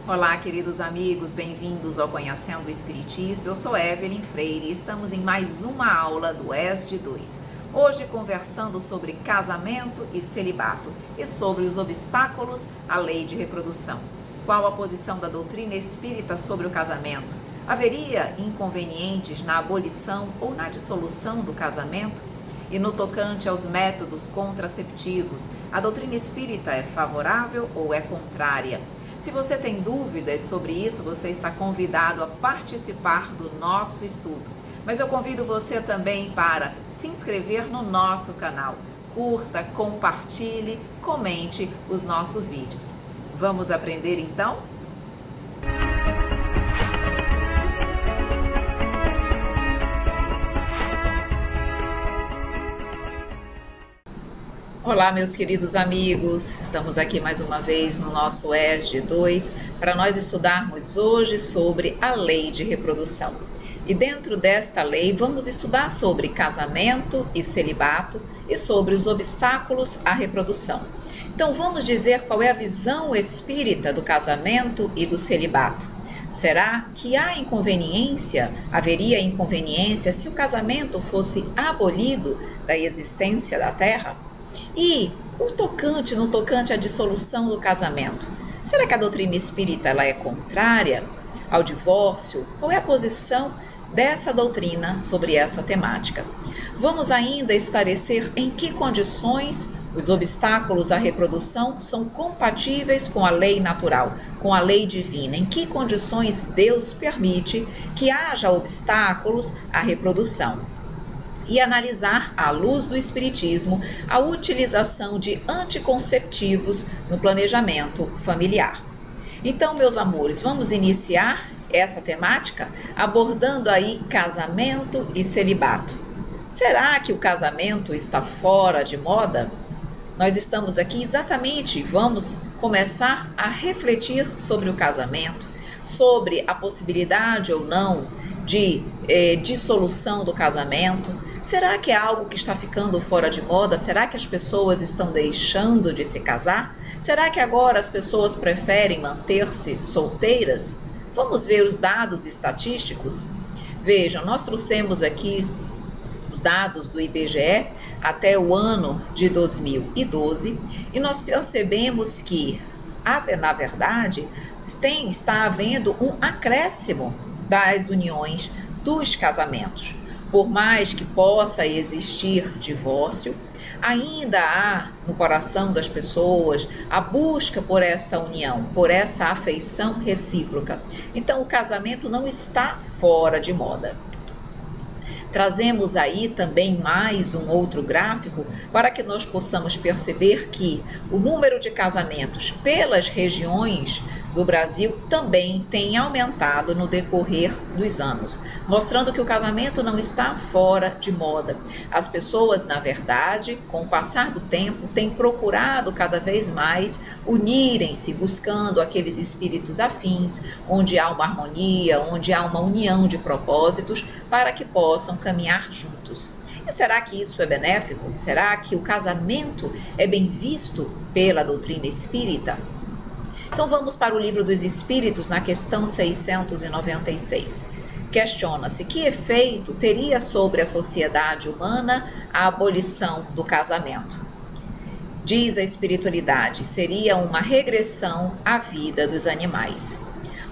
Olá, queridos amigos, bem-vindos ao Conhecendo o Espiritismo. Eu sou Evelyn Freire e estamos em mais uma aula do ESD 2. Hoje conversando sobre casamento e celibato e sobre os obstáculos à lei de reprodução. Qual a posição da doutrina espírita sobre o casamento? Haveria inconvenientes na abolição ou na dissolução do casamento? E no tocante aos métodos contraceptivos, a doutrina espírita é favorável ou é contrária? Se você tem dúvidas sobre isso, você está convidado a participar do nosso estudo. Mas eu convido você também para se inscrever no nosso canal. Curta, compartilhe, comente os nossos vídeos. Vamos aprender então? Olá, meus queridos amigos, estamos aqui mais uma vez no nosso ESD 2 para nós estudarmos hoje sobre a lei de reprodução. E dentro desta lei vamos estudar sobre casamento e celibato e sobre os obstáculos à reprodução. Então vamos dizer qual é a visão espírita do casamento e do celibato. Será que haveria inconveniência se o casamento fosse abolido da existência da Terra? E no tocante à dissolução do casamento, será que a doutrina espírita ela é contrária ao divórcio? Qual é a posição dessa doutrina sobre essa temática? Vamos ainda esclarecer em que condições os obstáculos à reprodução são compatíveis com a lei natural, com a lei divina. Em que condições Deus permite que haja obstáculos à reprodução? E analisar, à luz do Espiritismo, a utilização de anticonceptivos no planejamento familiar. Então, meus amores, vamos iniciar essa temática abordando aí casamento e celibato. Será que o casamento está fora de moda? Nós estamos aqui exatamente, vamos começar a refletir sobre o casamento, sobre a possibilidade ou não de dissolução do casamento. Será que é algo que está ficando fora de moda? Será que as pessoas estão deixando de se casar? Será que agora as pessoas preferem manter-se solteiras? Vamos ver os dados estatísticos? Vejam, nós trouxemos aqui os dados do IBGE até o ano de 2012 e nós percebemos que, na verdade, está havendo um acréscimo das uniões, dos casamentos. Por mais que possa existir divórcio, ainda há no coração das pessoas a busca por essa união, por essa afeição recíproca. Então, o casamento não está fora de moda. Trazemos aí também mais um outro gráfico para que nós possamos perceber que o número de casamentos pelas regiões do Brasil também tem aumentado no decorrer dos anos, mostrando que o casamento não está fora de moda. As pessoas, na verdade, com o passar do tempo, têm procurado cada vez mais unirem-se, buscando aqueles espíritos afins, onde há uma harmonia, onde há uma união de propósitos, para que possam caminhar juntos. E será que isso é benéfico? Será que o casamento é bem visto pela doutrina espírita? Então vamos para o Livro dos Espíritos, na questão 696. Questiona-se que efeito teria sobre a sociedade humana a abolição do casamento. Diz a espiritualidade, seria uma regressão à vida dos animais.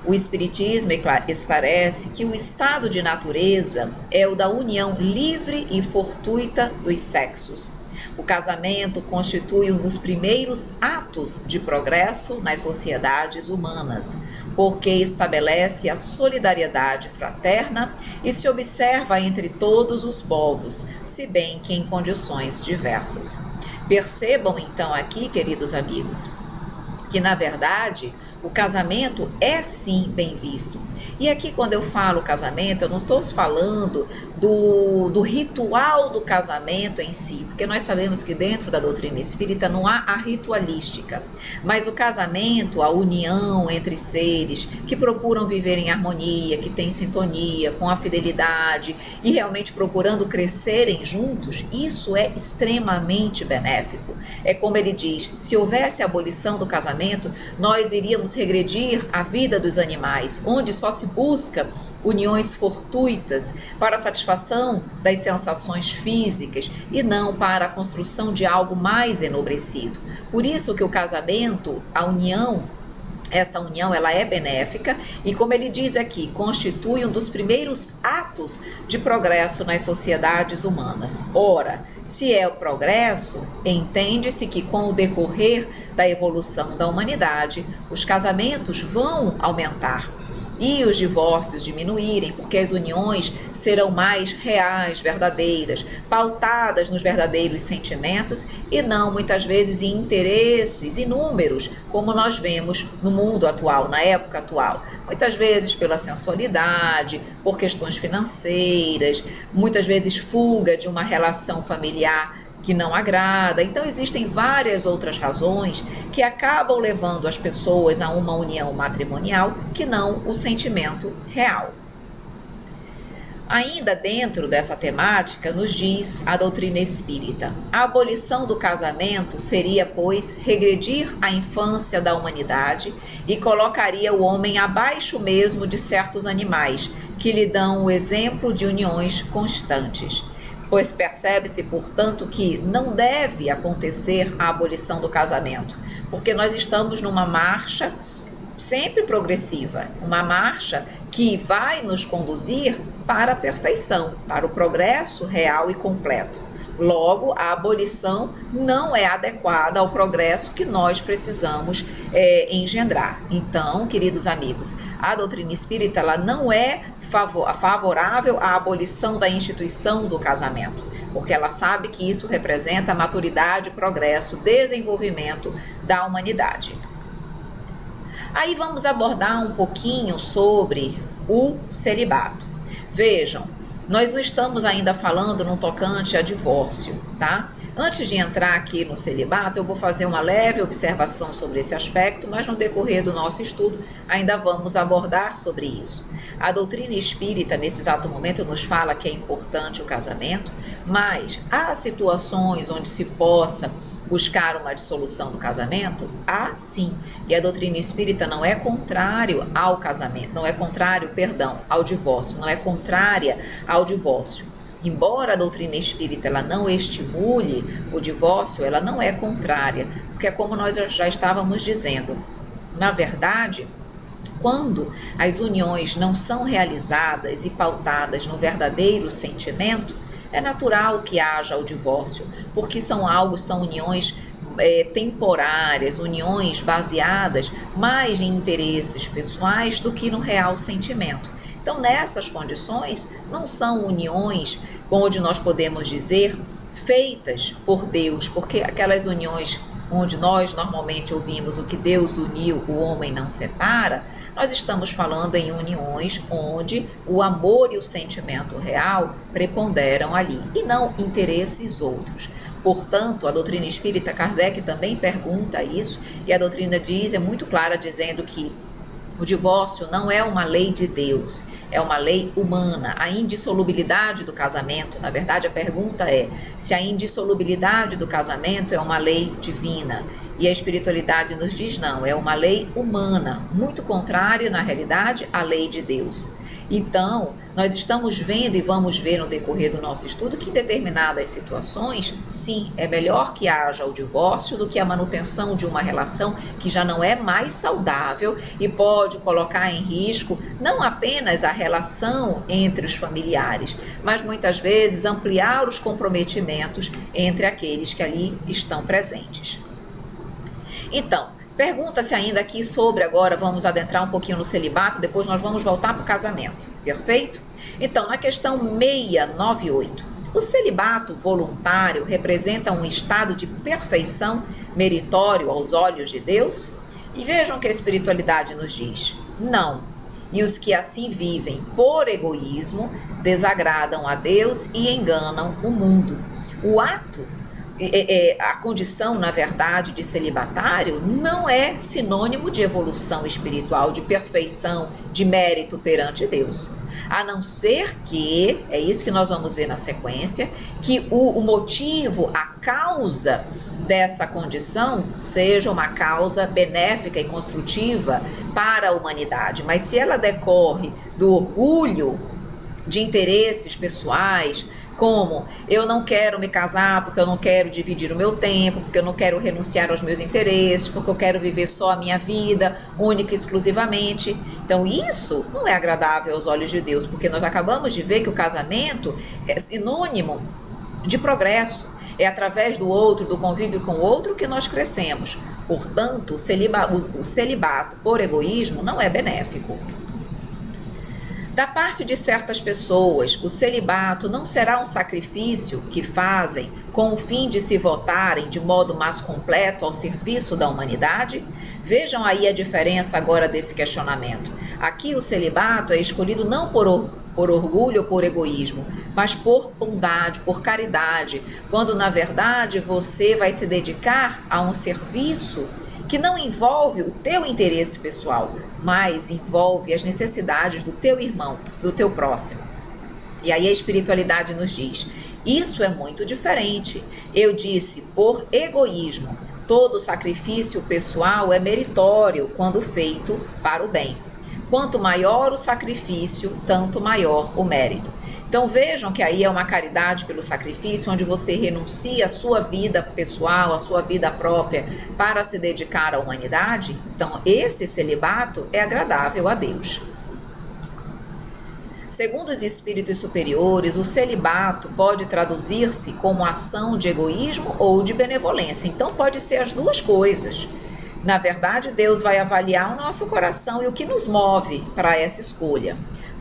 O Espiritismo esclarece que o estado de natureza é o da união livre e fortuita dos sexos. O casamento constitui um dos primeiros atos de progresso nas sociedades humanas, porque estabelece a solidariedade fraterna e se observa entre todos os povos, se bem que em condições diversas. Percebam então aqui, queridos amigos, que na verdade o casamento é sim bem visto. E aqui quando eu falo casamento, eu não estou falando do ritual do casamento em si, porque nós sabemos que dentro da doutrina espírita não há a ritualística, mas o casamento, a união entre seres que procuram viver em harmonia, que têm sintonia com a fidelidade e realmente procurando crescerem juntos, isso é extremamente benéfico. É como ele diz, se houvesse abolição do casamento, casamento, nós iríamos regredir à vida dos animais, onde só se busca uniões fortuitas para a satisfação das sensações físicas e não para a construção de algo mais enobrecido. Por isso que o casamento, a união, essa união, ela é benéfica e, como ele diz aqui, constitui um dos primeiros atos de progresso nas sociedades humanas. Ora, se é o progresso, entende-se que com o decorrer da evolução da humanidade, os casamentos vão aumentar e os divórcios diminuírem, porque as uniões serão mais reais, verdadeiras, pautadas nos verdadeiros sentimentos e não muitas vezes em interesses inúmeros, como nós vemos no mundo atual, na época atual. Muitas vezes pela sensualidade, por questões financeiras, muitas vezes fuga de uma relação familiar que não agrada. Então existem várias outras razões que acabam levando as pessoas a uma união matrimonial que não o sentimento real. Ainda dentro dessa temática, nos diz a doutrina espírita: a abolição do casamento seria, pois, regredir à infância da humanidade e colocaria o homem abaixo mesmo de certos animais que lhe dão o exemplo de uniões constantes. Pois percebe-se, portanto, que não deve acontecer a abolição do casamento, porque nós estamos numa marcha sempre progressiva, uma marcha que vai nos conduzir para a perfeição, para o progresso real e completo. Logo, a abolição não é adequada ao progresso que nós precisamos engendrar. Então, queridos amigos, a doutrina espírita ela não é favorável à abolição da instituição do casamento, porque ela sabe que isso representa maturidade, progresso, desenvolvimento da humanidade. Aí vamos abordar um pouquinho sobre o celibato. Vejam, nós não estamos ainda falando no tocante a divórcio, tá? Antes de entrar aqui no celibato, eu vou fazer uma leve observação sobre esse aspecto, mas no decorrer do nosso estudo ainda vamos abordar sobre isso. A doutrina espírita, nesse exato momento, nos fala que é importante o casamento, mas há situações onde se possa buscar uma dissolução do casamento? Ah, sim. E a doutrina espírita não é contrário ao casamento, não é contrário, perdão, ao divórcio, não é contrária ao divórcio. Embora a doutrina espírita ela não estimule o divórcio, ela não é contrária, porque é como nós já estávamos dizendo. Na verdade, quando as uniões não são realizadas e pautadas no verdadeiro sentimento, é natural que haja o divórcio, porque são uniões temporárias, uniões baseadas mais em interesses pessoais do que no real sentimento. Então, nessas condições, não são uniões, onde nós podemos dizer, feitas por Deus, porque aquelas uniões onde nós normalmente ouvimos o que Deus uniu, o homem não separa, nós estamos falando em uniões onde o amor e o sentimento real preponderam ali, e não interesses outros. Portanto, a doutrina espírita, Kardec também pergunta isso, e a doutrina diz, é muito clara, dizendo que o divórcio não é uma lei de Deus, é uma lei humana. A indissolubilidade do casamento, na verdade a pergunta é se a indissolubilidade do casamento é uma lei divina. E a espiritualidade nos diz não, é uma lei humana, muito contrária na realidade à lei de Deus. Então, nós estamos vendo e vamos ver no decorrer do nosso estudo que em determinadas situações, sim, é melhor que haja o divórcio do que a manutenção de uma relação que já não é mais saudável e pode colocar em risco não apenas a relação entre os familiares, mas muitas vezes ampliar os comprometimentos entre aqueles que ali estão presentes. Então, pergunta-se ainda aqui sobre, agora vamos adentrar um pouquinho no celibato, depois nós vamos voltar para o casamento, perfeito? Então, na questão 698, o celibato voluntário representa um estado de perfeição meritório aos olhos de Deus? E vejam que a espiritualidade nos diz, não. E os que assim vivem por egoísmo desagradam a Deus e enganam o mundo. O ato a condição, na verdade, de celibatário não é sinônimo de evolução espiritual, de perfeição, de mérito perante Deus. A não ser que, é isso que nós vamos ver na sequência, que o motivo, a causa dessa condição seja uma causa benéfica e construtiva para a humanidade, mas se ela decorre do orgulho de interesses pessoais, como eu não quero me casar porque eu não quero dividir o meu tempo, porque eu não quero renunciar aos meus interesses, porque eu quero viver só a minha vida, única e exclusivamente. Então isso não é agradável aos olhos de Deus, porque nós acabamos de ver que o casamento é sinônimo de progresso. É através do outro, do convívio com o outro, que nós crescemos. Portanto, o celibato por egoísmo não é benéfico. Da parte de certas pessoas, o celibato não será um sacrifício que fazem com o fim de se votarem de modo mais completo ao serviço da humanidade? Vejam aí a diferença agora desse questionamento. Aqui o celibato é escolhido não por orgulho ou por egoísmo, mas por bondade, por caridade, quando na verdade você vai se dedicar a um serviço que não envolve o teu interesse pessoal, mas envolve as necessidades do teu irmão, do teu próximo. E aí a espiritualidade nos diz, isso é muito diferente. Eu disse por egoísmo. Todo sacrifício pessoal é meritório quando feito para o bem. Quanto maior o sacrifício, tanto maior o mérito. Então vejam que aí é uma caridade pelo sacrifício, onde você renuncia à sua vida pessoal, à sua vida própria, para se dedicar à humanidade. Então esse celibato é agradável a Deus. Segundo os espíritos superiores, o celibato pode traduzir-se como ação de egoísmo ou de benevolência. Então pode ser as duas coisas. Na verdade, Deus vai avaliar o nosso coração e o que nos move para essa escolha.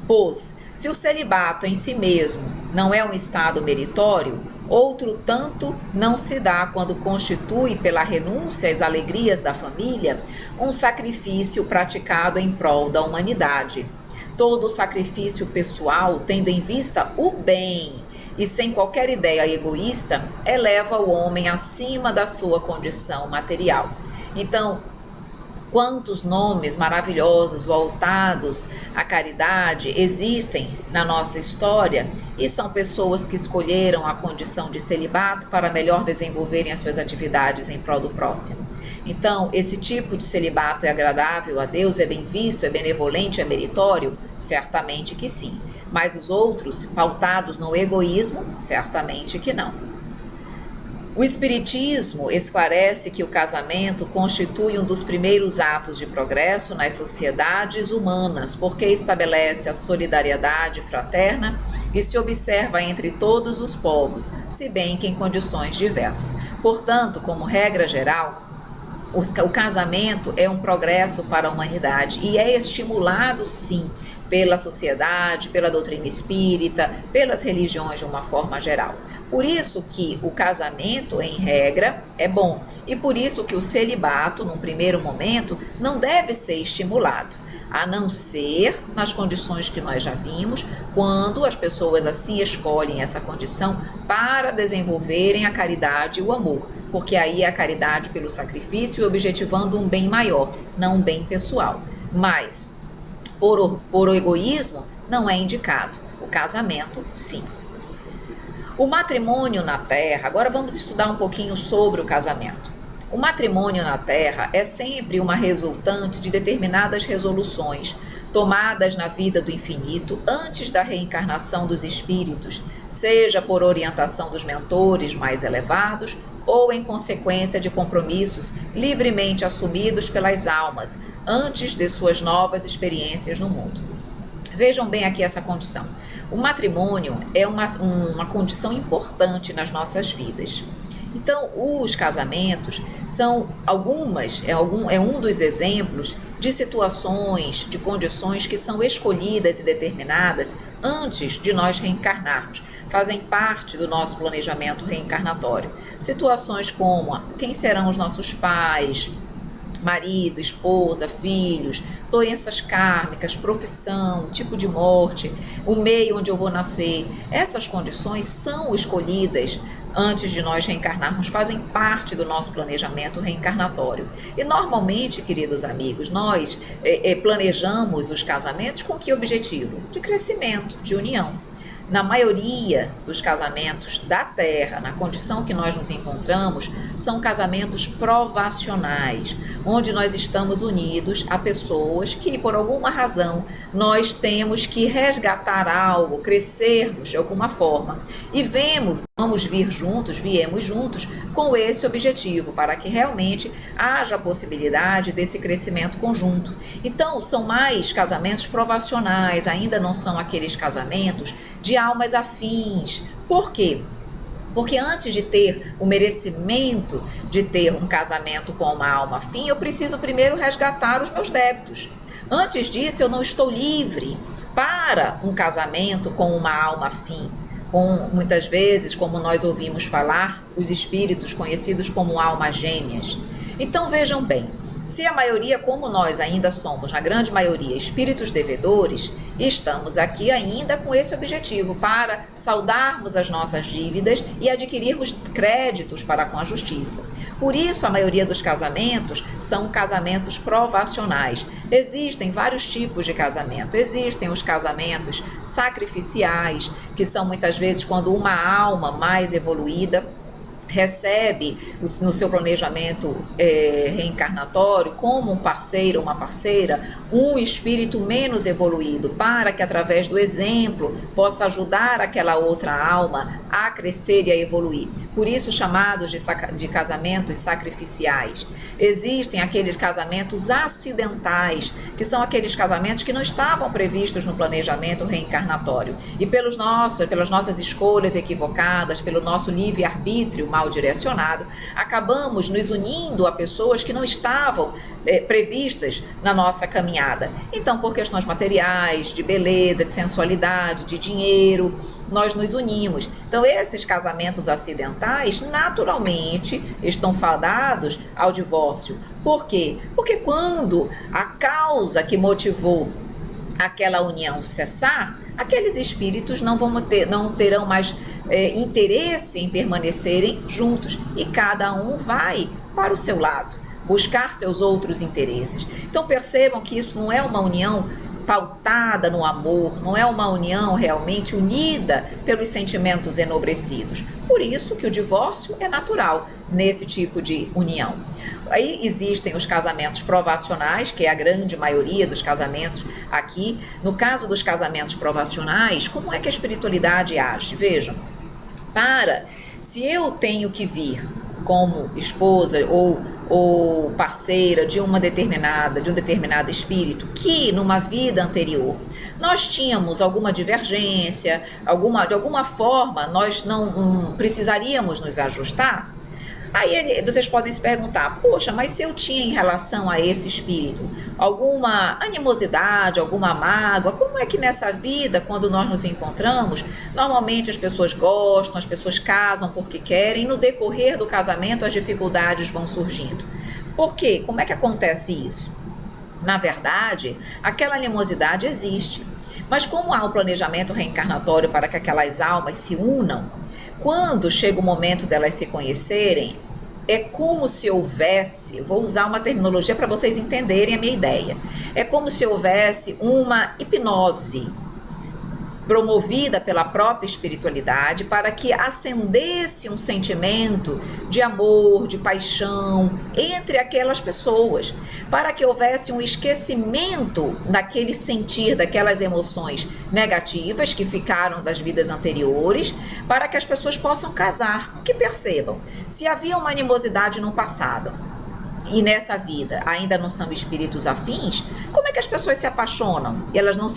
Pois, se o celibato em si mesmo não é um estado meritório, outro tanto não se dá quando constitui, pela renúncia às alegrias da família, um sacrifício praticado em prol da humanidade. Todo sacrifício pessoal, tendo em vista o bem e sem qualquer ideia egoísta, eleva o homem acima da sua condição material. Então, quantos nomes maravilhosos voltados à caridade existem na nossa história e são pessoas que escolheram a condição de celibato para melhor desenvolverem as suas atividades em prol do próximo. Então, esse tipo de celibato é agradável a Deus, é bem visto, é benevolente, é meritório? Certamente que sim. Mas os outros, pautados no egoísmo, certamente que não. O Espiritismo esclarece que o casamento constitui um dos primeiros atos de progresso nas sociedades humanas, porque estabelece a solidariedade fraterna e se observa entre todos os povos, se bem que em condições diversas. Portanto, como regra geral, o casamento é um progresso para a humanidade e é estimulado, sim, pela sociedade, pela doutrina espírita, pelas religiões de uma forma geral. Por isso que o casamento, em regra, é bom. E por isso que o celibato, num primeiro momento, não deve ser estimulado, a não ser nas condições que nós já vimos, quando as pessoas assim escolhem essa condição para desenvolverem a caridade e o amor. Porque aí é a caridade pelo sacrifício, objetivando um bem maior, não um bem pessoal. Mas por egoísmo, não é indicado. O casamento, sim. O matrimônio na Terra, agora vamos estudar um pouquinho sobre o casamento. O matrimônio na Terra é sempre uma resultante de determinadas resoluções tomadas na vida do infinito antes da reencarnação dos espíritos, seja por orientação dos mentores mais elevados ou em consequência de compromissos livremente assumidos pelas almas antes de suas novas experiências no mundo. Vejam bem aqui essa condição. O matrimônio é uma condição importante nas nossas vidas. Então, os casamentos são um dos exemplos de situações, de condições que são escolhidas e determinadas antes de nós reencarnarmos. Fazem parte do nosso planejamento reencarnatório. Situações como quem serão os nossos pais, marido, esposa, filhos, doenças kármicas, profissão, tipo de morte, o meio onde eu vou nascer. Essas condições são escolhidas antes de nós reencarnarmos, fazem parte do nosso planejamento reencarnatório. E normalmente, queridos amigos, nós planejamos os casamentos com que objetivo? De crescimento, de união. na maioria dos casamentos da Terra, na condição que nós nos encontramos, são casamentos provacionais, onde nós estamos unidos a pessoas que, por alguma razão, nós temos que resgatar algo, crescermos de alguma forma. E vamos viemos juntos com esse objetivo, para que realmente haja a possibilidade desse crescimento conjunto. Então, são mais casamentos provacionais, ainda não são aqueles casamentos de almas afins. Por quê? Porque antes de ter o merecimento de ter um casamento com uma alma afim, eu preciso primeiro resgatar os meus débitos. Antes disso, eu não estou livre para um casamento com uma alma afim. Muitas vezes, como nós ouvimos falar, os espíritos conhecidos como almas gêmeas. Então vejam bem, se a maioria, como nós ainda somos, na grande maioria, espíritos devedores, estamos aqui ainda com esse objetivo, para saldarmos as nossas dívidas e adquirirmos créditos para com a justiça. Por isso, a maioria dos casamentos são casamentos provacionais. Existem vários tipos de casamento. Existem os casamentos sacrificiais, que são muitas vezes quando uma alma mais evoluída recebe no seu planejamento reencarnatório como um parceiro, uma parceira, um espírito menos evoluído, para que através do exemplo possa ajudar aquela outra alma a crescer e a evoluir. Por isso chamados de casamentos sacrificiais. Existem aqueles casamentos acidentais, que são aqueles casamentos que não estavam previstos no planejamento reencarnatório. E pelas nossas escolhas equivocadas, pelo nosso livre-arbítrio mal direcionado, acabamos nos unindo a pessoas que não estavam previstas na nossa caminhada. Então, por questões materiais, de beleza, de sensualidade, de dinheiro, nós nos unimos. Então, esses casamentos acidentais, naturalmente, estão fadados ao divórcio. Por quê? Porque quando a causa que motivou aquela união cessar, aqueles espíritos não terão mais interesse em permanecerem juntos, e cada um vai para o seu lado, buscar seus outros interesses. Então percebam que isso não é uma união pautada no amor, não é uma união realmente unida pelos sentimentos enobrecidos. Por isso que o divórcio é natural nesse tipo de união. Aí existem os casamentos provacionais, que é a grande maioria dos casamentos aqui. No caso dos casamentos provacionais, como é que a espiritualidade age? Vejam, se eu tenho que vir como esposa ou parceira de um determinado espírito, que numa vida anterior nós tínhamos alguma divergência, de alguma forma nós não precisaríamos nos ajustar. Aí vocês podem se perguntar, poxa, mas se eu tinha em relação a esse espírito alguma animosidade, alguma mágoa, como é que nessa vida, quando nós nos encontramos, normalmente as pessoas gostam, as pessoas casam porque querem, e no decorrer do casamento as dificuldades vão surgindo. Por quê? Como é que acontece isso? Na verdade, aquela animosidade existe, mas como há um planejamento reencarnatório para que aquelas almas se unam, quando chega o momento delas se conhecerem, é como se houvesse, vou usar uma terminologia para vocês entenderem a minha ideia, é como se houvesse uma hipnose promovida pela própria espiritualidade para que acendesse um sentimento de amor, de paixão entre aquelas pessoas, para que houvesse um esquecimento daquele sentir, daquelas emoções negativas que ficaram das vidas anteriores, para que as pessoas possam casar. Porque percebam, se havia uma animosidade no passado e nessa vida ainda não são espíritos afins, como é que as pessoas se apaixonam? E elas não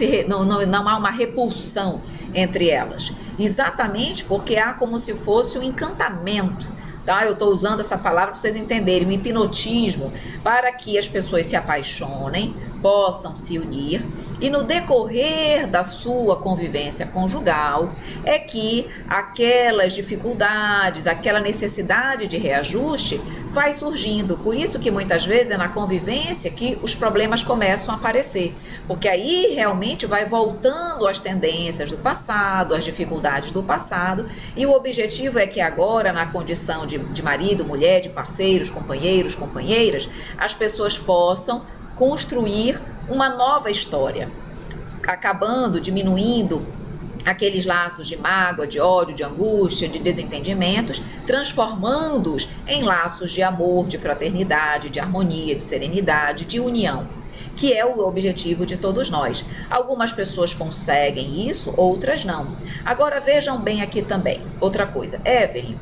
há uma repulsão entre elas. Exatamente porque há como se fosse um encantamento. Tá? Eu estou usando essa palavra para vocês entenderem, o hipnotismo, para que as pessoas se apaixonem, possam se unir, e no decorrer da sua convivência conjugal é que aquelas dificuldades, aquela necessidade de reajuste vai surgindo. Por isso que muitas vezes é na convivência que os problemas começam a aparecer, porque aí realmente vai voltando as tendências do passado, as dificuldades do passado, e o objetivo é que agora, na condição de marido, mulher, de parceiros, companheiros, companheiras, as pessoas possam construir uma nova história, acabando, diminuindo aqueles laços de mágoa, de ódio, de angústia, de desentendimentos, transformando-os em laços de amor, de fraternidade, de harmonia, de serenidade, de união, que é o objetivo de todos nós. Algumas pessoas conseguem isso, outras não. Agora vejam bem aqui também, outra coisa. Evelyn,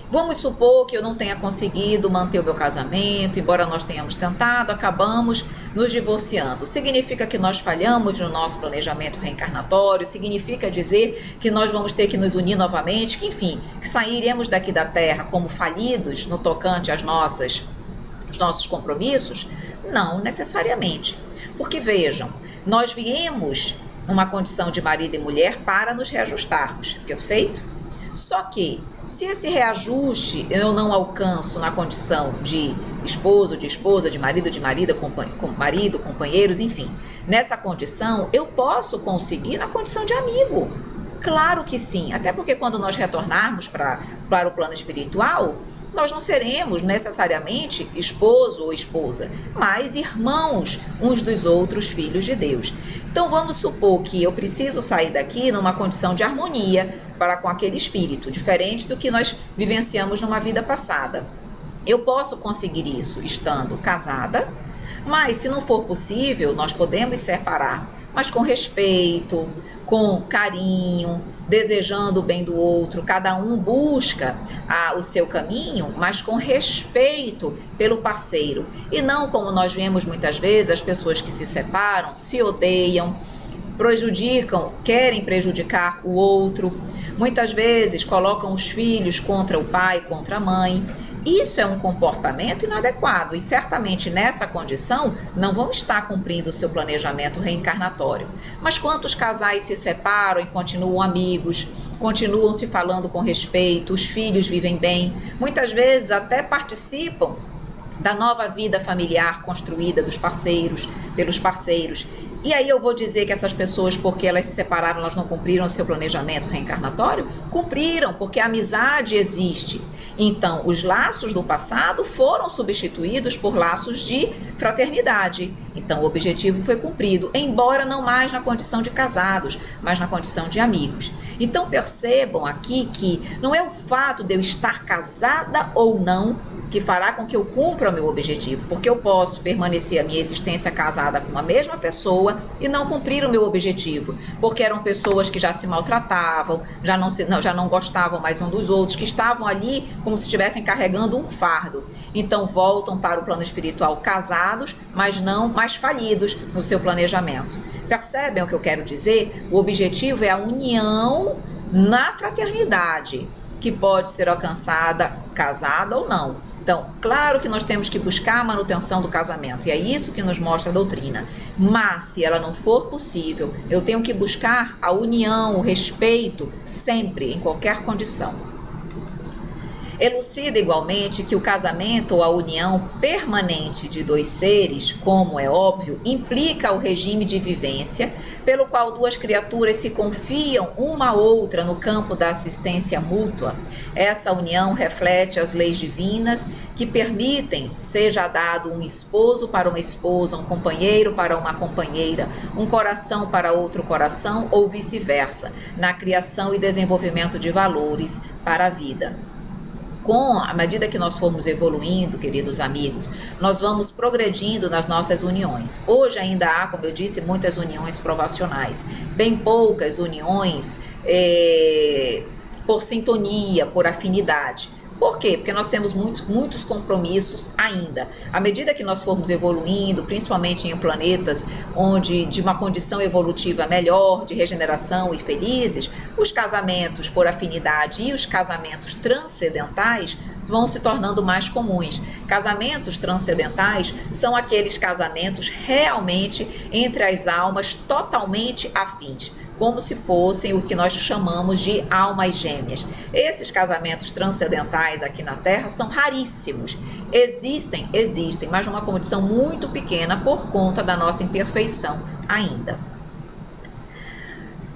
vamos supor que eu não tenha conseguido manter o meu casamento, embora nós tenhamos tentado, acabamos nos divorciando. Significa que nós falhamos no nosso planejamento reencarnatório? Significa dizer que nós vamos ter que nos unir novamente? Que, enfim, que sairemos daqui da Terra como falidos no tocante aos nossos compromissos? Não necessariamente. Porque vejam, nós viemos numa condição de marido e mulher para nos reajustarmos, perfeito? Só que, se esse reajuste eu não alcanço na condição de esposo, de esposa, de marido, marido, companheiros, enfim, nessa condição eu posso conseguir na condição de amigo. Claro que sim, até porque quando nós retornarmos para o plano espiritual, nós não seremos necessariamente esposo ou esposa, mas irmãos uns dos outros, filhos de Deus. Então vamos supor que eu preciso sair daqui numa condição de harmonia para com aquele espírito, diferente do que nós vivenciamos numa vida passada. Eu posso conseguir isso estando casada, mas se não for possível, nós podemos separar, mas com respeito, com carinho, desejando o bem do outro. Cada um busca o seu caminho, mas com respeito pelo parceiro. E não como nós vemos muitas vezes, as pessoas que se separam, se odeiam, prejudicam, querem prejudicar o outro. Muitas vezes colocam os filhos contra o pai, contra a mãe. Isso é um comportamento inadequado e certamente nessa condição não vão estar cumprindo o seu planejamento reencarnatório. Mas quantos casais se separam e continuam amigos, continuam se falando com respeito, os filhos vivem bem, muitas vezes até participam da nova vida familiar construída pelos parceiros. E aí eu vou dizer que essas pessoas, porque elas se separaram, elas não cumpriram o seu planejamento reencarnatório? Cumpriram, porque a amizade existe. Então, os laços do passado foram substituídos por laços de fraternidade. Então, o objetivo foi cumprido, embora não mais na condição de casados, mas na condição de amigos. Então, percebam aqui que não é o fato de eu estar casada ou não que fará com que eu cumpra o meu objetivo, porque eu posso permanecer a minha existência casada com a mesma pessoa e não cumprir o meu objetivo, porque eram pessoas que já se maltratavam, já não gostavam mais um dos outros, que estavam ali como se estivessem carregando um fardo. Então voltam para o plano espiritual casados, mas não mais falidos no seu planejamento. Percebem o que eu quero dizer? O objetivo é a união na fraternidade, que pode ser alcançada casada ou não. Então, claro que nós temos que buscar a manutenção do casamento, e é isso que nos mostra a doutrina. Mas, se ela não for possível, eu tenho que buscar a união, o respeito, sempre, em qualquer condição. Elucida igualmente que o casamento ou a união permanente de dois seres, como é óbvio, implica o regime de vivência pelo qual duas criaturas se confiam uma à outra no campo da assistência mútua. Essa união reflete as leis divinas que permitem seja dado um esposo para uma esposa, um companheiro para uma companheira, um coração para outro coração ou vice-versa, na criação e desenvolvimento de valores para a vida. À medida que nós formos evoluindo, queridos amigos, nós vamos progredindo nas nossas uniões. Hoje ainda há, como eu disse, muitas uniões provacionais, bem poucas uniões por sintonia, por afinidade. Por quê? Porque nós temos muitos compromissos ainda. À medida que nós formos evoluindo, principalmente em planetas onde de uma condição evolutiva melhor, de regeneração e felizes, os casamentos por afinidade e os casamentos transcendentais vão se tornando mais comuns. Casamentos transcendentais são aqueles casamentos realmente entre as almas totalmente afins, como se fossem o que nós chamamos de almas gêmeas. Esses casamentos transcendentais aqui na Terra são raríssimos. Existem, mas numa condição muito pequena por conta da nossa imperfeição ainda.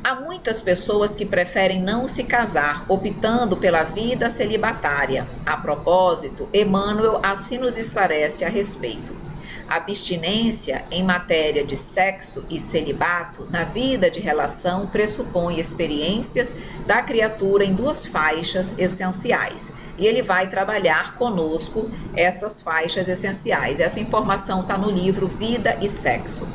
Há muitas pessoas que preferem não se casar, optando pela vida celibatária. A propósito, Emmanuel assim nos esclarece a respeito. Abstinência em matéria de sexo e celibato na vida de relação pressupõe experiências da criatura em duas faixas essenciais. E ele vai trabalhar conosco essas faixas essenciais. Essa informação está no livro Vida e Sexo.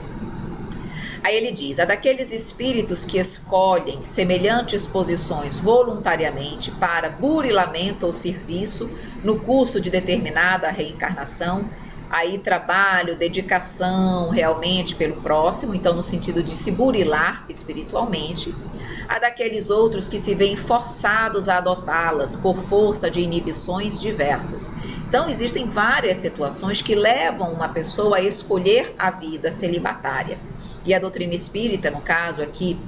Aí ele diz: a daqueles espíritos que escolhem semelhantes posições voluntariamente para burilamento ou serviço no curso de determinada reencarnação, aí trabalho, dedicação realmente pelo próximo, então no sentido de se burilar espiritualmente, a daqueles outros que se veem forçados a adotá-las por força de inibições diversas. Então existem várias situações que levam uma pessoa a escolher a vida celibatária. E a doutrina espírita, no caso aqui,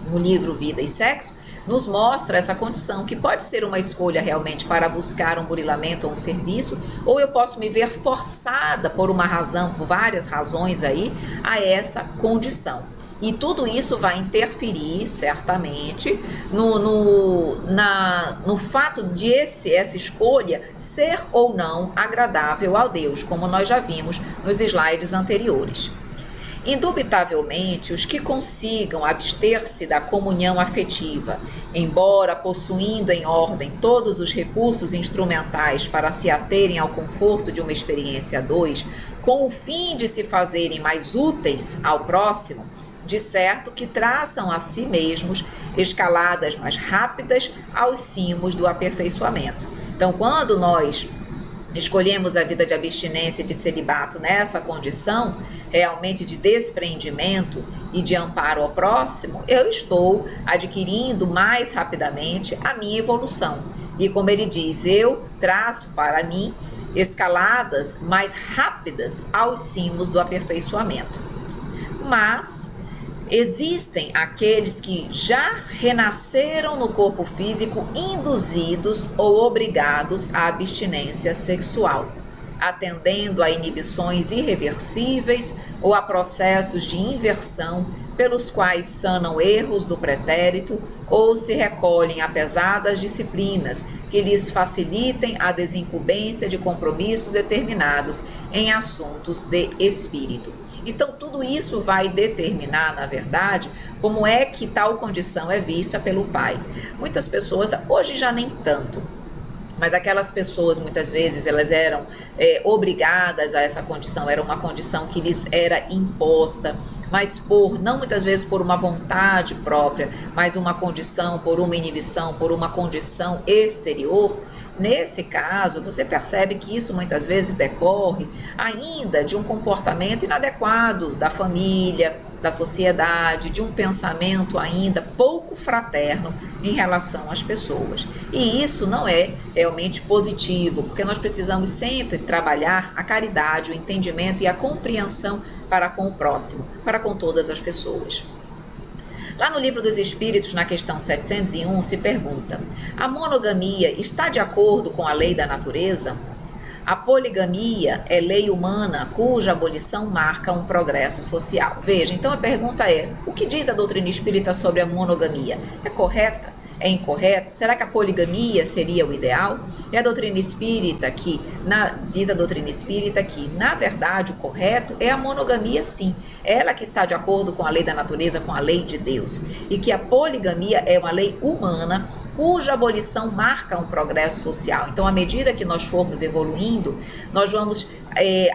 no livro Vida e Sexo, nos mostra essa condição, que pode ser uma escolha realmente para buscar um burilamento ou um serviço, ou eu posso me ver forçada por uma razão, por várias razões aí, a essa condição. E tudo isso vai interferir, certamente, no fato de essa escolha ser ou não agradável ao Deus, como nós já vimos nos slides anteriores. Indubitavelmente, os que consigam abster-se da comunhão afetiva, embora possuindo em ordem todos os recursos instrumentais para se aterem ao conforto de uma experiência a dois, com o fim de se fazerem mais úteis ao próximo, de certo que traçam a si mesmos escaladas mais rápidas aos cimos do aperfeiçoamento. Então, quando nós escolhemos a vida de abstinência e de celibato nessa condição realmente de despreendimento e de amparo ao próximo, eu estou adquirindo mais rapidamente a minha evolução. E como ele diz, eu traço para mim escaladas mais rápidas aos cimos do aperfeiçoamento. Mas existem aqueles que já renasceram no corpo físico induzidos ou obrigados à abstinência sexual, atendendo a inibições irreversíveis ou a processos de inversão pelos quais sanam erros do pretérito ou se recolhem a pesadas disciplinas que lhes facilitem a desincumbência de compromissos determinados em assuntos de espírito. Então, tudo isso vai determinar, na verdade, como é que tal condição é vista pelo Pai. Muitas pessoas, hoje já nem tanto, mas aquelas pessoas, muitas vezes, elas eram obrigadas a essa condição, era uma condição que lhes era imposta, mas não muitas vezes por uma vontade própria, mas uma condição, por uma inibição, por uma condição exterior. Nesse caso, você percebe que isso muitas vezes decorre ainda de um comportamento inadequado da família, da sociedade, de um pensamento ainda pouco fraterno em relação às pessoas. E isso não é realmente positivo, porque nós precisamos sempre trabalhar a caridade, o entendimento e a compreensão para com o próximo, para com todas as pessoas. Lá no Livro dos Espíritos, na questão 701, se pergunta: a monogamia está de acordo com a lei da natureza? A poligamia é lei humana cuja abolição marca um progresso social. Veja, então a pergunta é: o que diz a doutrina espírita sobre a monogamia? É correta? É incorreta? Será que a poligamia seria o ideal? E a doutrina espírita diz a doutrina espírita que, na verdade, o correto é a monogamia, sim. Ela que está de acordo com a lei da natureza, com a lei de Deus. E que a poligamia é uma lei humana cuja abolição marca um progresso social. Então, à medida que nós formos evoluindo, nós vamos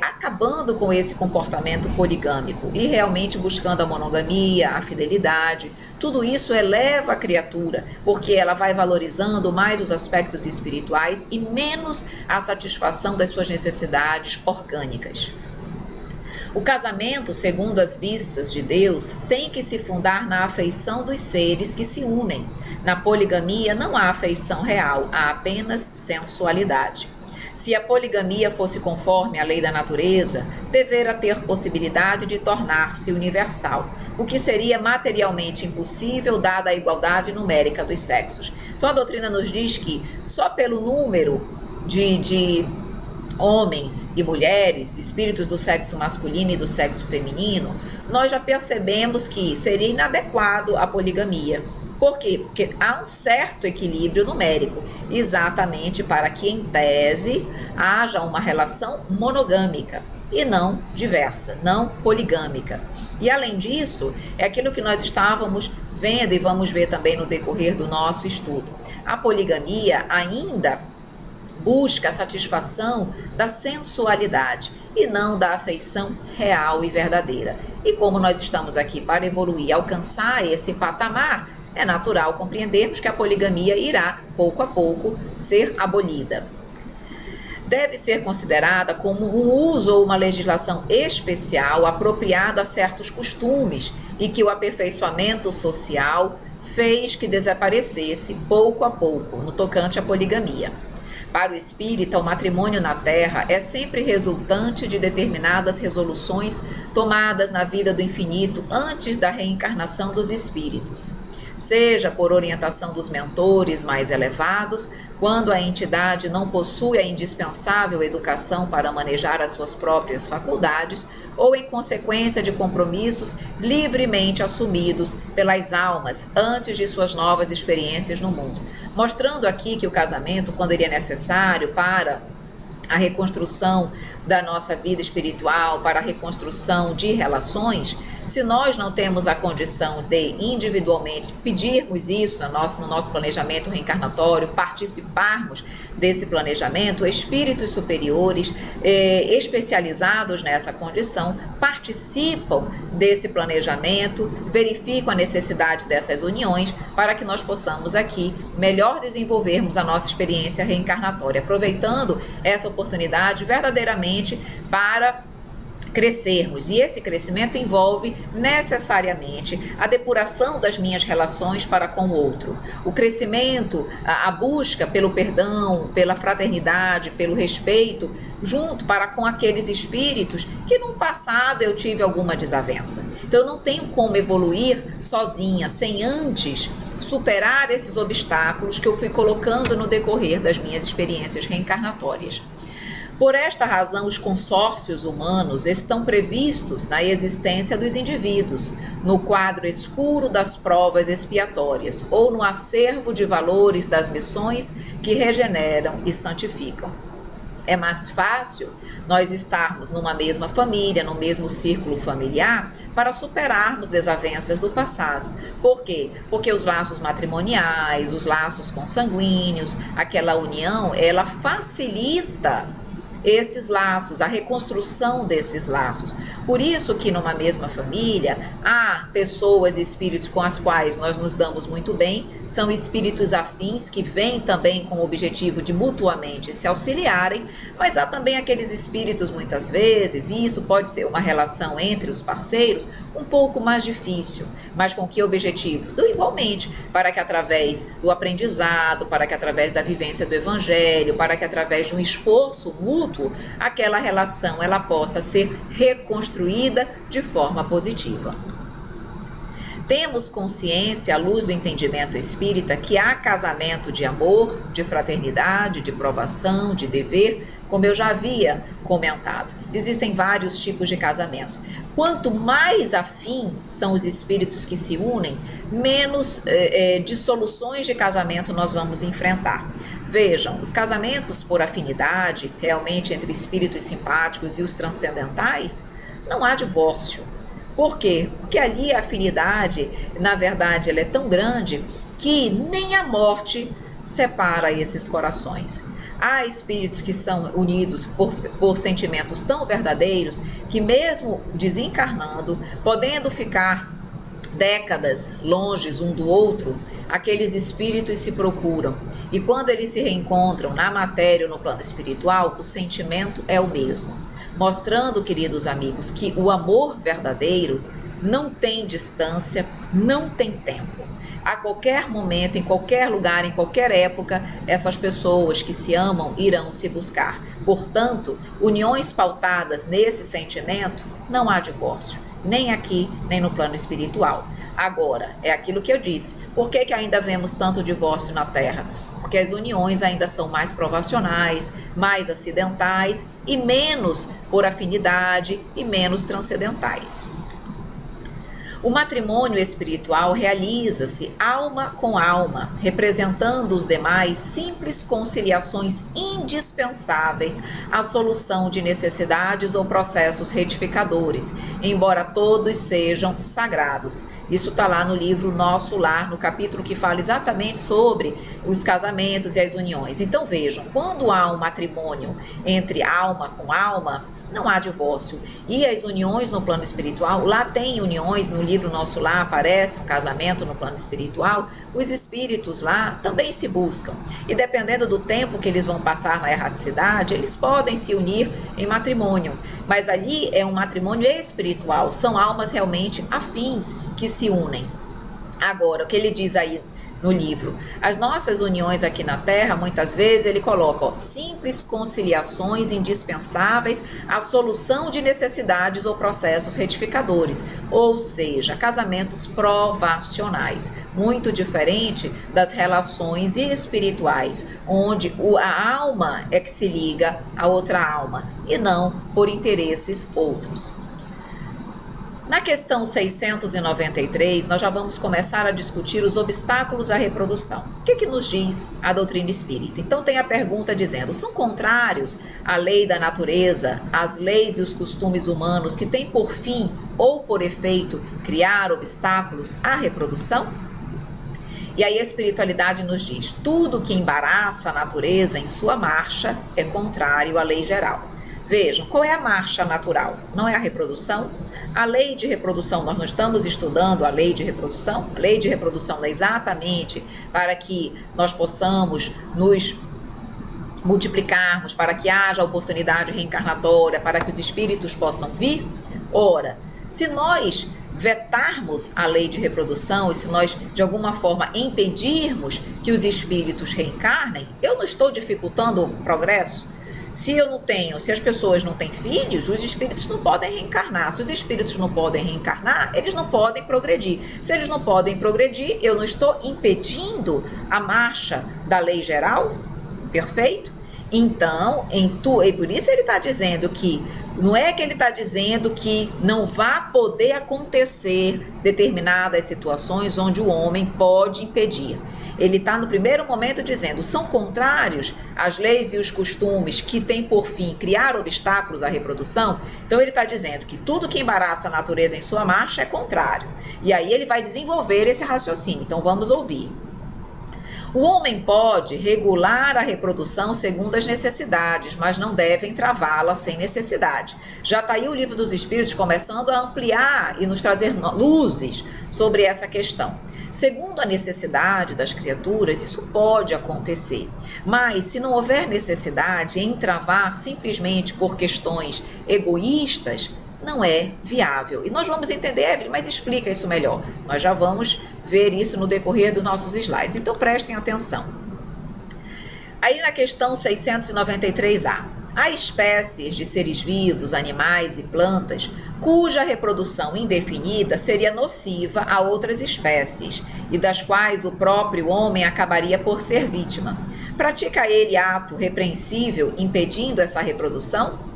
acabando com esse comportamento poligâmico e realmente buscando a monogamia, a fidelidade. Tudo isso eleva a criatura, porque ela vai valorizando mais os aspectos espirituais e menos a satisfação das suas necessidades orgânicas. O casamento, segundo as vistas de Deus, tem que se fundar na afeição dos seres que se unem. Na poligamia não há afeição real, há apenas sensualidade. Se a poligamia fosse conforme a lei da natureza, devera ter possibilidade de tornar-se universal, o que seria materialmente impossível dada a igualdade numérica dos sexos. Então a doutrina nos diz que só pelo número de homens e mulheres, espíritos do sexo masculino e do sexo feminino, nós já percebemos que seria inadequado a poligamia. Por quê? Porque há um certo equilíbrio numérico, exatamente para que, em tese, haja uma relação monogâmica. e não diversa, não poligâmica. E além disso, é aquilo que nós estávamos vendo e vamos ver também no decorrer do nosso estudo. A poligamia ainda busca a satisfação da sensualidade e não da afeição real e verdadeira. E como nós estamos aqui para evoluir, alcançar esse patamar, é natural compreendermos que a poligamia irá, pouco a pouco, ser abolida. Deve ser considerada como um uso ou uma legislação especial apropriada a certos costumes e que o aperfeiçoamento social fez que desaparecesse pouco a pouco no tocante à poligamia. Para o espírita, o matrimônio na Terra é sempre resultante de determinadas resoluções tomadas na vida do infinito antes da reencarnação dos espíritos. Seja por orientação dos mentores mais elevados, quando a entidade não possui a indispensável educação para manejar as suas próprias faculdades, ou em consequência de compromissos livremente assumidos pelas almas antes de suas novas experiências no mundo. Mostrando aqui que o casamento, quando ele é necessário para a reconstrução da nossa vida espiritual, para a reconstrução de relações, se nós não temos a condição de individualmente pedirmos isso no nosso planejamento reencarnatório, participarmos desse planejamento, espíritos superiores especializados nessa condição participam desse planejamento, verificam a necessidade dessas uniões para que nós possamos aqui melhor desenvolvermos a nossa experiência reencarnatória, aproveitando essa oportunidade verdadeiramente para crescermos. E esse crescimento envolve necessariamente a depuração das minhas relações para com o outro. O crescimento, a busca pelo perdão, pela fraternidade, pelo respeito, junto para com aqueles espíritos que no passado eu tive alguma desavença. Então eu não tenho como evoluir sozinha, sem antes superar esses obstáculos que eu fui colocando no decorrer das minhas experiências reencarnatórias. Por esta razão, os consórcios humanos estão previstos na existência dos indivíduos, no quadro escuro das provas expiatórias ou no acervo de valores das missões que regeneram e santificam. É mais fácil nós estarmos numa mesma família, no mesmo círculo familiar, para superarmos desavenças do passado. Por quê? Porque os laços matrimoniais, os laços consanguíneos, aquela união, ela facilita esses laços, a reconstrução desses laços. Por isso que numa mesma família há pessoas e espíritos com as quais nós nos damos muito bem, são espíritos afins que vêm também com o objetivo de mutuamente se auxiliarem, mas há também aqueles espíritos muitas vezes, e isso pode ser uma relação entre os parceiros um pouco mais difícil, mas com que objetivo? Igualmente, para que através do aprendizado, para que através da vivência do evangelho, para que através de um esforço mútuo, aquela relação ela possa ser reconstruída de forma positiva. Temos consciência, à luz do entendimento espírita, que há casamento de amor, de fraternidade, de provação, de dever, como eu já havia comentado. Existem vários tipos de casamento. Quanto mais afim são os espíritos que se unem, menos dissoluções de casamento nós vamos enfrentar. Vejam, os casamentos por afinidade, realmente entre espíritos simpáticos e os transcendentais, não há divórcio. Por quê? Porque ali a afinidade, na verdade, ela é tão grande que nem a morte separa esses corações. Há espíritos que são unidos por sentimentos tão verdadeiros que mesmo desencarnando, podendo ficar décadas longe um do outro, aqueles espíritos se procuram. E quando eles se reencontram na matéria ou no plano espiritual, o sentimento é o mesmo. Mostrando, queridos amigos, que o amor verdadeiro não tem distância, não tem tempo. A qualquer momento, em qualquer lugar, em qualquer época, essas pessoas que se amam irão se buscar. Portanto, uniões pautadas nesse sentimento, não há divórcio, nem aqui, nem no plano espiritual. Agora, é aquilo que eu disse, por que ainda vemos tanto divórcio na Terra? Porque as uniões ainda são mais provacionais, mais acidentais e menos por afinidade e menos transcendentais. O matrimônio espiritual realiza-se alma com alma, representando os demais simples conciliações indispensáveis à solução de necessidades ou processos retificadores, embora todos sejam sagrados. Isso está lá no livro Nosso Lar, no capítulo que fala exatamente sobre os casamentos e as uniões. Então vejam, quando há um matrimônio entre alma com alma, não há divórcio. E as uniões no plano espiritual, lá tem uniões, no livro Nosso Lar aparece um casamento no plano espiritual, os espíritos lá também se buscam. E dependendo do tempo que eles vão passar na erraticidade, eles podem se unir em matrimônio. Mas ali é um matrimônio espiritual, são almas realmente afins que se unem. Agora, o que ele diz aí no livro, as nossas uniões aqui na Terra, muitas vezes ele coloca simples conciliações indispensáveis à solução de necessidades ou processos retificadores, ou seja, casamentos provacionais, muito diferente das relações espirituais, onde a alma é que se liga a outra alma e não por interesses outros. Na questão 693, nós já vamos começar a discutir os obstáculos à reprodução. O que nos diz a doutrina espírita? Então tem a pergunta dizendo, são contrários à lei da natureza, às leis e os costumes humanos que têm por fim ou por efeito criar obstáculos à reprodução? E aí a espiritualidade nos diz, tudo que embaraça a natureza em sua marcha é contrário à lei geral. Vejam, qual é a marcha natural? Não é a reprodução? A lei de reprodução, nós não estamos estudando a lei de reprodução? A lei de reprodução é exatamente para que nós possamos nos multiplicarmos, para que haja oportunidade reencarnatória, para que os espíritos possam vir? Ora, se nós vetarmos a lei de reprodução e se nós, de alguma forma, impedirmos que os espíritos reencarnem, eu não estou dificultando o progresso? Se as pessoas não têm filhos, os espíritos não podem reencarnar. Se os espíritos não podem reencarnar, eles não podem progredir. Se eles não podem progredir, eu não estou impedindo a marcha da lei geral? Perfeito? Então, e por isso ele está dizendo que, não é que ele está dizendo que não vá poder acontecer determinadas situações onde o homem pode impedir. Ele está no primeiro momento dizendo, são contrários às leis e os costumes que têm por fim criar obstáculos à reprodução. Então ele está dizendo que tudo que embaraça a natureza em sua marcha é contrário. E aí ele vai desenvolver esse raciocínio. Então vamos ouvir. O homem pode regular a reprodução segundo as necessidades, mas não deve entravá-la sem necessidade. Já está aí o Livro dos Espíritos começando a ampliar e nos trazer luzes sobre essa questão. Segundo a necessidade das criaturas, isso pode acontecer, mas se não houver necessidade, entravar simplesmente por questões egoístas, não é viável. E nós vamos entender, Evelyn, mas explica isso melhor. Nós já vamos ver isso no decorrer dos nossos slides. Então prestem atenção. Aí na questão 693A, há espécies de seres vivos, animais e plantas, cuja reprodução indefinida seria nociva a outras espécies, e das quais o próprio homem acabaria por ser vítima. Pratica ele ato repreensível impedindo essa reprodução?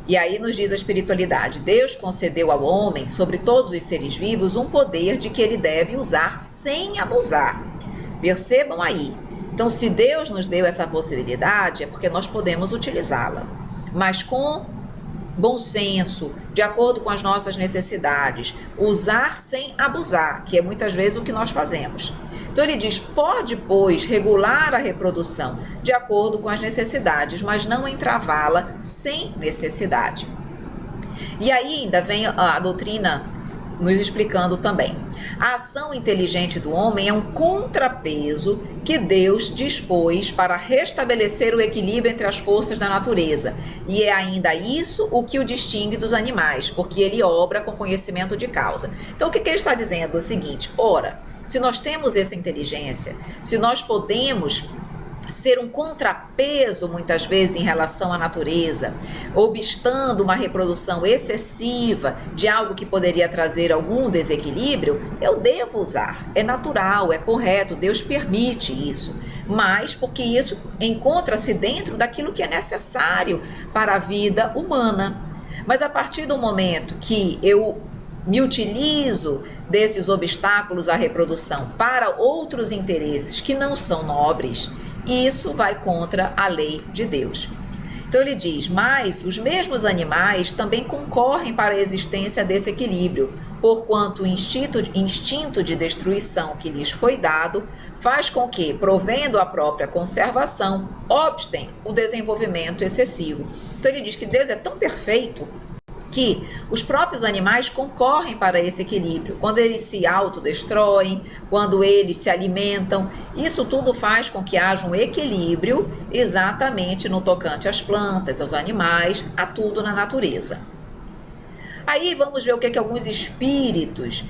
E aí nos diz a espiritualidade, Deus concedeu ao homem, sobre todos os seres vivos, um poder de que ele deve usar sem abusar. Percebam aí. Então, se Deus nos deu essa possibilidade, é porque nós podemos utilizá-la. Mas com bom senso, de acordo com as nossas necessidades. Usar sem abusar, que é muitas vezes o que nós fazemos. Então ele diz, pode, pois, regular a reprodução de acordo com as necessidades, mas não entravá-la sem necessidade. E aí ainda vem a doutrina nos explicando também. A ação inteligente do homem é um contrapeso que Deus dispôs para restabelecer o equilíbrio entre as forças da natureza. E é ainda isso o que o distingue dos animais, porque ele obra com conhecimento de causa. Então o que ele está dizendo é o seguinte, ora, se nós temos essa inteligência, se nós podemos ser um contrapeso muitas vezes em relação à natureza, obstando uma reprodução excessiva de algo que poderia trazer algum desequilíbrio, eu devo usar. É natural, é correto, Deus permite isso. Mas porque isso encontra-se dentro daquilo que é necessário para a vida humana. Mas a partir do momento que eu me utilizo desses obstáculos à reprodução para outros interesses que não são nobres, E isso vai contra a lei de Deus. Então ele diz, mas os mesmos animais também concorrem para a existência desse equilíbrio, porquanto o instinto de destruição que lhes foi dado faz com que, provendo a própria conservação, obstem o desenvolvimento excessivo. Então ele diz que Deus é tão perfeito que os próprios animais concorrem para esse equilíbrio. Quando eles se autodestroem, quando eles se alimentam, isso tudo faz com que haja um equilíbrio exatamente no tocante às plantas, aos animais, a tudo na natureza. Aí vamos ver o que alguns espíritos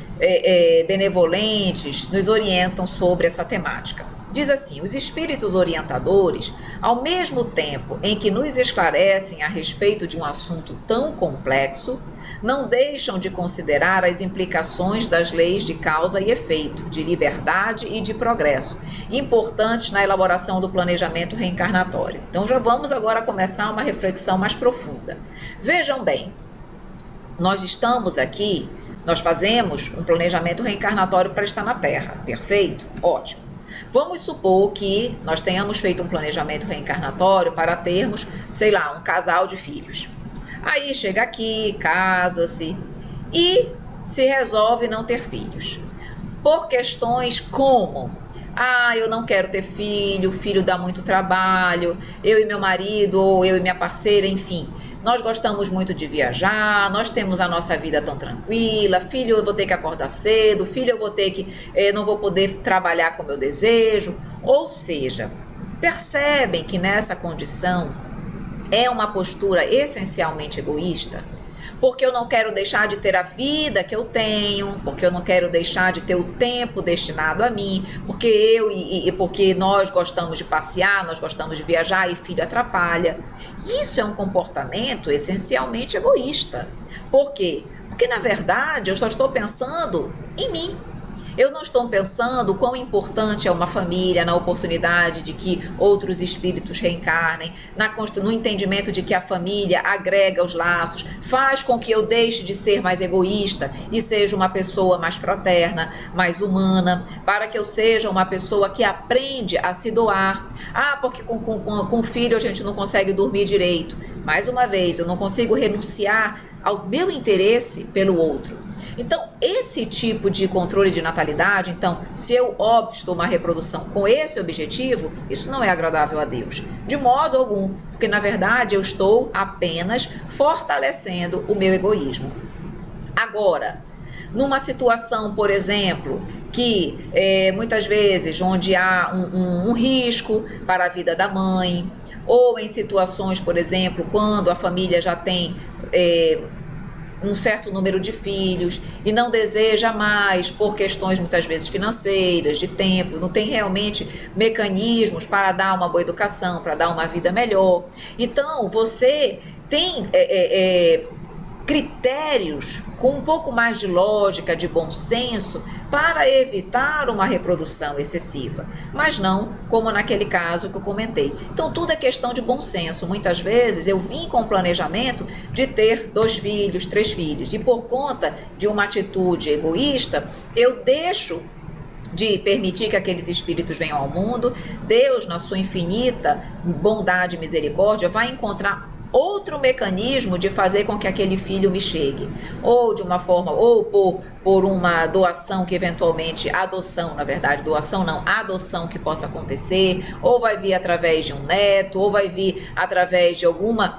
benevolentes nos orientam sobre essa temática. Diz assim, os espíritos orientadores, ao mesmo tempo em que nos esclarecem a respeito de um assunto tão complexo, não deixam de considerar as implicações das leis de causa e efeito, de liberdade e de progresso, importantes na elaboração do planejamento reencarnatório. Então já vamos agora começar uma reflexão mais profunda. Vejam bem, nós estamos aqui, nós fazemos um planejamento reencarnatório para estar na Terra, perfeito? Ótimo. Vamos supor que nós tenhamos feito um planejamento reencarnatório para termos, sei lá, um casal de filhos. Aí chega aqui, casa-se e se resolve não ter filhos. Por questões como, eu não quero ter filho, o filho dá muito trabalho, eu e meu marido, ou eu e minha parceira, enfim. Nós gostamos muito de viajar, nós temos a nossa vida tão tranquila, filho eu vou ter que acordar cedo, filho eu vou ter que, não vou poder trabalhar como eu desejo. Ou seja, percebem que nessa condição é uma postura essencialmente egoísta? Porque eu não quero deixar de ter a vida que eu tenho, porque eu não quero deixar de ter o tempo destinado a mim, porque porque nós gostamos de passear, nós gostamos de viajar e filho atrapalha. Isso é um comportamento essencialmente egoísta. Por quê? Porque, na verdade, eu só estou pensando em mim. Eu não estou pensando quão importante é uma família na oportunidade de que outros espíritos reencarnem, no entendimento de que a família agrega os laços, faz com que eu deixe de ser mais egoísta e seja uma pessoa mais fraterna, mais humana, para que eu seja uma pessoa que aprende a se doar. Porque com filho a gente não consegue dormir direito. Mais uma vez, eu não consigo renunciar ao meu interesse pelo outro. Então, esse tipo de controle de natalidade, se eu opto uma reprodução com esse objetivo, isso não é agradável a Deus, de modo algum, porque na verdade eu estou apenas fortalecendo o meu egoísmo. Agora, numa situação, por exemplo, que muitas vezes onde há um risco para a vida da mãe, ou em situações, por exemplo, quando a família já tem um certo número de filhos e não deseja mais por questões muitas vezes financeiras, de tempo, não tem realmente mecanismos para dar uma boa educação, para dar uma vida melhor. Então, você tem critérios com um pouco mais de lógica, de bom senso, para evitar uma reprodução excessiva, mas não como naquele caso que eu comentei. Então tudo é questão de bom senso. Muitas vezes eu vim com o planejamento de ter 2 filhos, 3 filhos, e por conta de uma atitude egoísta, eu deixo de permitir que aqueles espíritos venham ao mundo. Deus, na sua infinita bondade e misericórdia, vai encontrar outro mecanismo de fazer com que aquele filho me chegue, ou de uma forma, ou por uma doação que eventualmente, adoção que possa acontecer, ou vai vir através de um neto, ou vai vir através de alguma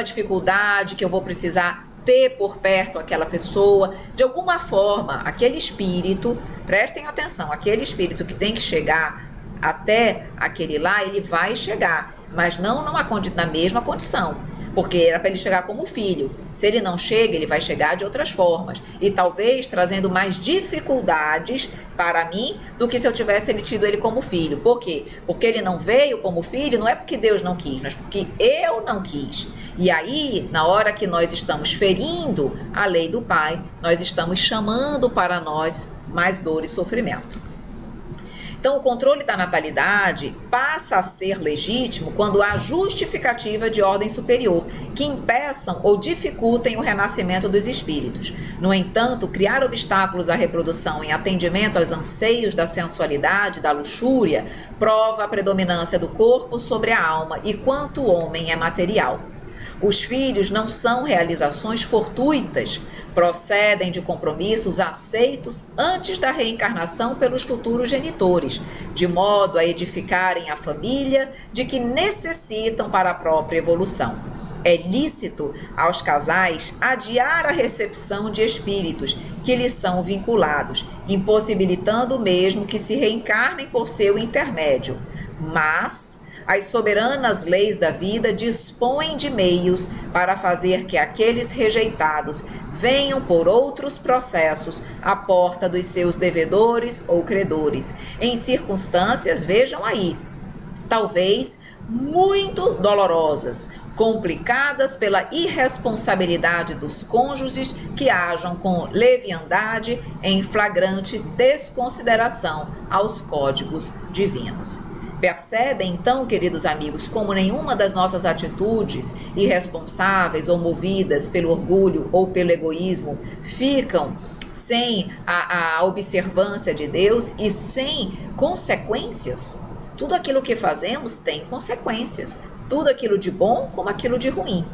dificuldade que eu vou precisar ter por perto aquela pessoa. De alguma forma, aquele espírito, prestem atenção, aquele espírito que tem que chegar até aquele lá, ele vai chegar, mas não na mesma condição, porque era para ele chegar como filho. Se ele não chega, ele vai chegar de outras formas, e talvez trazendo mais dificuldades para mim do que se eu tivesse tido ele como filho. Por quê? Porque ele não veio como filho, não é porque Deus não quis, mas porque eu não quis. E aí, na hora que nós estamos ferindo a lei do Pai, nós estamos chamando para nós mais dor e sofrimento. Então, o controle da natalidade passa a ser legítimo quando há justificativa de ordem superior, que impeçam ou dificultem o renascimento dos espíritos. No entanto, criar obstáculos à reprodução em atendimento aos anseios da sensualidade, da luxúria, prova a predominância do corpo sobre a alma e quanto o homem é material. Os filhos não são realizações fortuitas, procedem de compromissos aceitos antes da reencarnação pelos futuros genitores, de modo a edificarem a família de que necessitam para a própria evolução. É lícito aos casais adiar a recepção de espíritos que lhes são vinculados, impossibilitando mesmo que se reencarnem por seu intermédio. Mas as soberanas leis da vida dispõem de meios para fazer que aqueles rejeitados venham por outros processos à porta dos seus devedores ou credores, em circunstâncias, vejam aí, talvez muito dolorosas, complicadas pela irresponsabilidade dos cônjuges que ajam com leviandade em flagrante desconsideração aos códigos divinos. Percebem, então, queridos amigos, como nenhuma das nossas atitudes irresponsáveis ou movidas pelo orgulho ou pelo egoísmo ficam sem a observância de Deus e sem consequências? Tudo aquilo que fazemos tem consequências, tudo aquilo de bom como aquilo de ruim.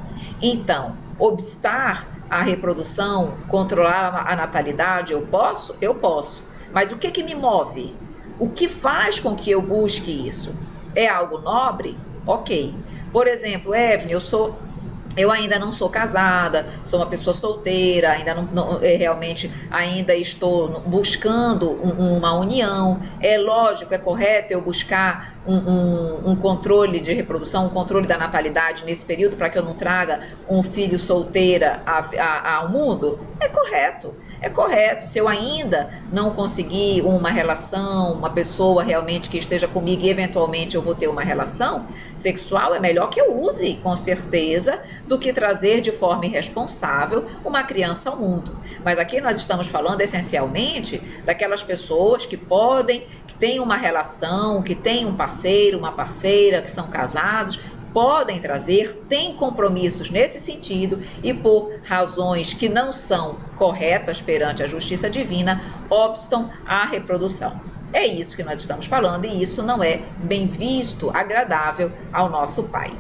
Então, obstar a reprodução, controlar a natalidade, eu posso? Eu posso. Mas o que me move? O que faz com que eu busque isso? É algo nobre? Ok. Por exemplo, Evelyn, eu ainda não sou casada, sou uma pessoa solteira, realmente ainda estou buscando uma união. É lógico, é correto eu buscar um controle de reprodução, um controle da natalidade nesse período para que eu não traga um filho solteira ao mundo? É correto. É correto, se eu ainda não conseguir uma relação, uma pessoa realmente que esteja comigo e eventualmente eu vou ter uma relação sexual, é melhor que eu use, com certeza, do que trazer de forma irresponsável uma criança ao mundo. Mas aqui nós estamos falando essencialmente daquelas pessoas que têm uma relação, que têm um parceiro, uma parceira, que são casados, podem trazer, têm compromissos nesse sentido e por razões que não são corretas perante a justiça divina, obstam à reprodução. É isso que nós estamos falando e isso não é bem visto, agradável ao nosso Pai.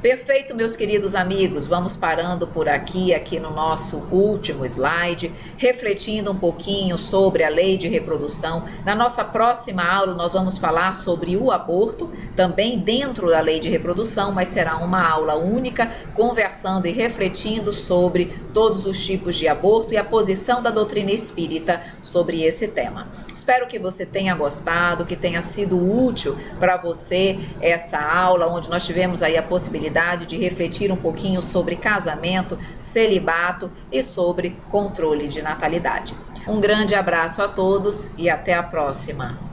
Perfeito, meus queridos amigos, vamos parando por aqui no nosso último slide, refletindo um pouquinho sobre a lei de reprodução. Na nossa próxima aula nós vamos falar sobre o aborto, também dentro da lei de reprodução, mas será uma aula única, conversando e refletindo sobre todos os tipos de aborto e a posição da doutrina espírita sobre esse tema. Espero que você tenha gostado, que tenha sido útil para você essa aula, onde nós tivemos aí a possibilidade de refletir um pouquinho sobre casamento, celibato e sobre controle de natalidade. Um grande abraço a todos e até a próxima.